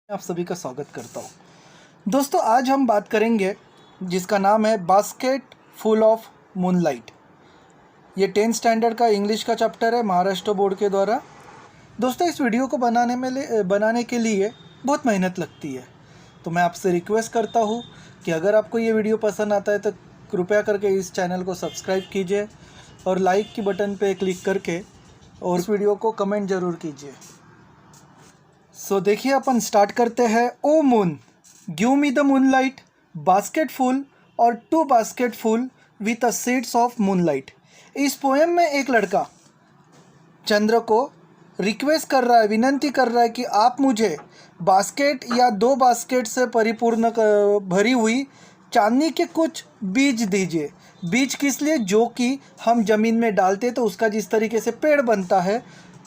आप सभी का स्वागत करता हूँ। दोस्तों, आज हम बात करेंगे जिसका नाम है बास्केट फुल ऑफ मूनलाइट। ये 10th स्टैंडर्ड का इंग्लिश का चैप्टर है महाराष्ट्र बोर्ड के द्वारा। दोस्तों, इस वीडियो को बनाने के लिए बहुत मेहनत लगती है, तो मैं आपसे रिक्वेस्ट करता हूँ कि अगर आपको ये वीडियो पसंद आता है तो कृपया करके इस चैनल को सब्सक्राइब कीजिए और लाइक की बटन पे क्लिक करके और इस वीडियो को कमेंट ज़रूर कीजिए। सो देखिए, अपन स्टार्ट करते हैं। O moon, give me the moonlight, basket full और 2 basket full with a seeds of moonlight. इस पोएम में एक लड़का चंद्र को रिक्वेस्ट कर रहा है, विनंती कर रहा है कि आप मुझे बास्केट या 2 बास्केट से परिपूर्ण भरी हुई चांदी के कुछ बीज दीजिए। बीज किस लिए? जो कि हम ज़मीन में डालते तो उसका जिस तरीके से पेड़ बनता है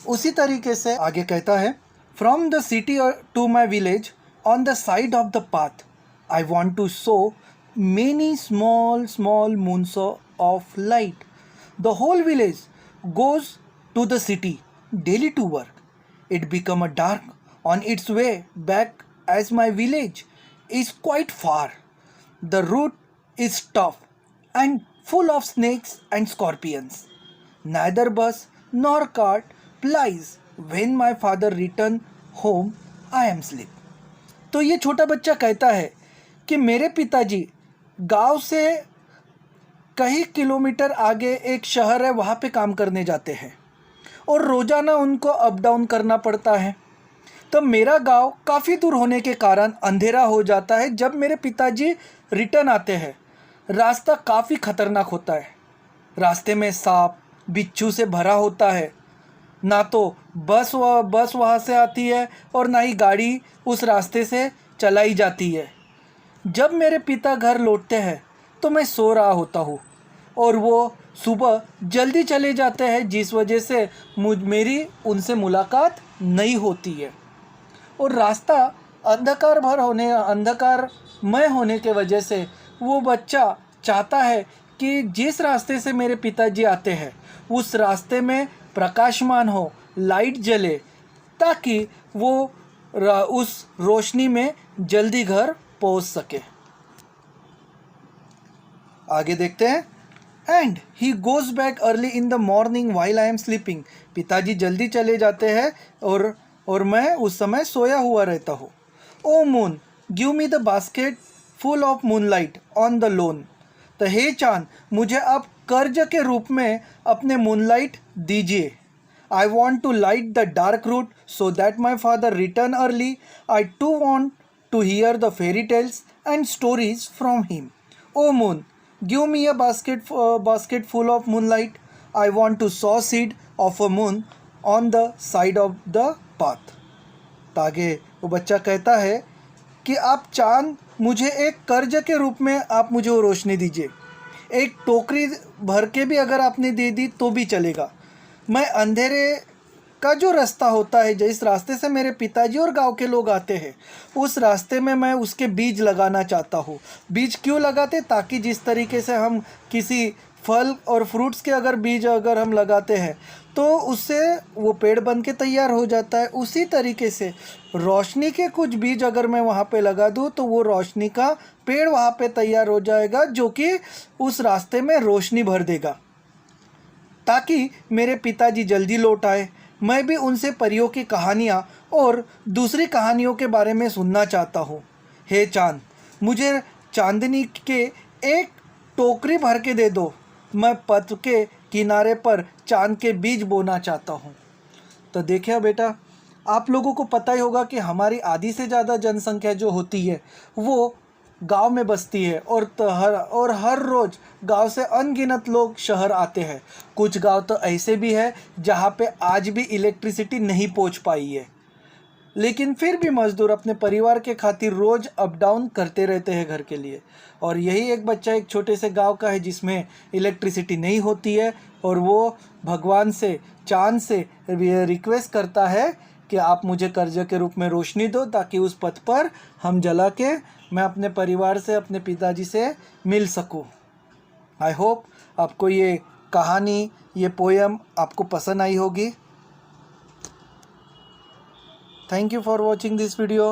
उसी तरीके से। आगे कहता है, From the city to my village, on the side of the path, I want to sow many small moons of light. The whole village goes to the city daily to work. It become a dark on its way back as my village is quite far. The route is tough and full of snakes and scorpions. Neither bus nor cart plies. When my father return home, I am sleep. तो ये छोटा बच्चा कहता है कि मेरे पिताजी गांव से कई किलोमीटर आगे एक शहर है, वहाँ पे काम करने जाते हैं और रोज़ाना उनको अप डाउन करना पड़ता है। तो मेरा गांव काफ़ी दूर होने के कारण अंधेरा हो जाता है जब मेरे पिताजी रिटर्न आते हैं। रास्ता काफ़ी खतरनाक होता है, रास्ते में सांप बिच्छू से भरा होता है। ना तो बस वहाँ से आती है और ना ही गाड़ी उस रास्ते से चलाई जाती है। जब मेरे पिता घर लौटते हैं तो मैं सो रहा होता हूँ और वो सुबह जल्दी चले जाते हैं, जिस वजह से मेरी उनसे मुलाकात नहीं होती है। और रास्ता अंधकारमय होने के वजह से वो बच्चा चाहता है कि जिस रास्ते से मेरे पिताजी आते हैं उस रास्ते में प्रकाशमान हो, लाइट जले, ताकि वो उस रोशनी में जल्दी घर पहुंच सके। आगे देखते हैं। And he goes back early in the morning while I am sleeping. पिताजी जल्दी चले जाते हैं और मैं उस समय सोया हुआ रहता हूँ। O moon, give me the basket full of moonlight on the lawn. तो हे चांद, मुझे आप कर्ज के रूप में अपने मूनलाइट दीजिए। I want to light the dark route so that my father return early. I too want to hear the fairy tales and stories from him. Oh moon, give me a basket full of moonlight. I want to sow seed of a moon on the side of the path. तागे वो बच्चा कहता है कि आप चांद, मुझे एक कर्ज के रूप में आप मुझे वो रोशनी दीजिए। एक टोकरी भर के भी अगर आपने दे दी तो भी चलेगा। मैं अंधेरे का जो रास्ता होता है, जिस रास्ते से मेरे पिताजी और गांव के लोग आते हैं, उस रास्ते में मैं उसके बीज लगाना चाहता हूँ। बीज क्यों लगाते? ताकि जिस तरीके से हम किसी फल और फ्रूट्स के अगर बीज अगर हम लगाते हैं तो उससे वो पेड़ बन के तैयार हो जाता है। उसी तरीके से रोशनी के कुछ बीज अगर मैं वहाँ पे लगा दूँ तो वो रोशनी का पेड़ वहाँ पे तैयार हो जाएगा, जो कि उस रास्ते में रोशनी भर देगा, ताकि मेरे पिताजी जल्दी लौट आए। मैं भी उनसे परियों की कहानियाँ और दूसरी कहानियों के बारे में सुनना चाहता हूँ। हे चांद, मुझे चांदनी के एक टोकरी भर के दे दो। मैं पथ के किनारे पर चांद के बीज बोना चाहता हूँ। तो देखिए बेटा, आप लोगों को पता ही होगा कि हमारी आधी से ज़्यादा जनसंख्या जो होती है वो गांव में बसती है और हर रोज़ गांव से अनगिनत लोग शहर आते हैं। कुछ गांव तो ऐसे भी है जहां पे आज भी इलेक्ट्रिसिटी नहीं पहुंच पाई है, लेकिन फिर भी मज़दूर अपने परिवार के खातिर रोज़ अप डाउन करते रहते हैं घर के लिए। और यही एक बच्चा एक छोटे से गांव का है जिसमें इलेक्ट्रिसिटी नहीं होती है और वो भगवान से, चांद से रिक्वेस्ट करता है कि आप मुझे कर्ज के रूप में रोशनी दो, ताकि उस पथ पर हम जला के मैं अपने परिवार से, अपने पिताजी से मिल सकूं। आई होप आपको ये कहानी, ये पोएम आपको पसंद आई होगी। Thank you for watching this video.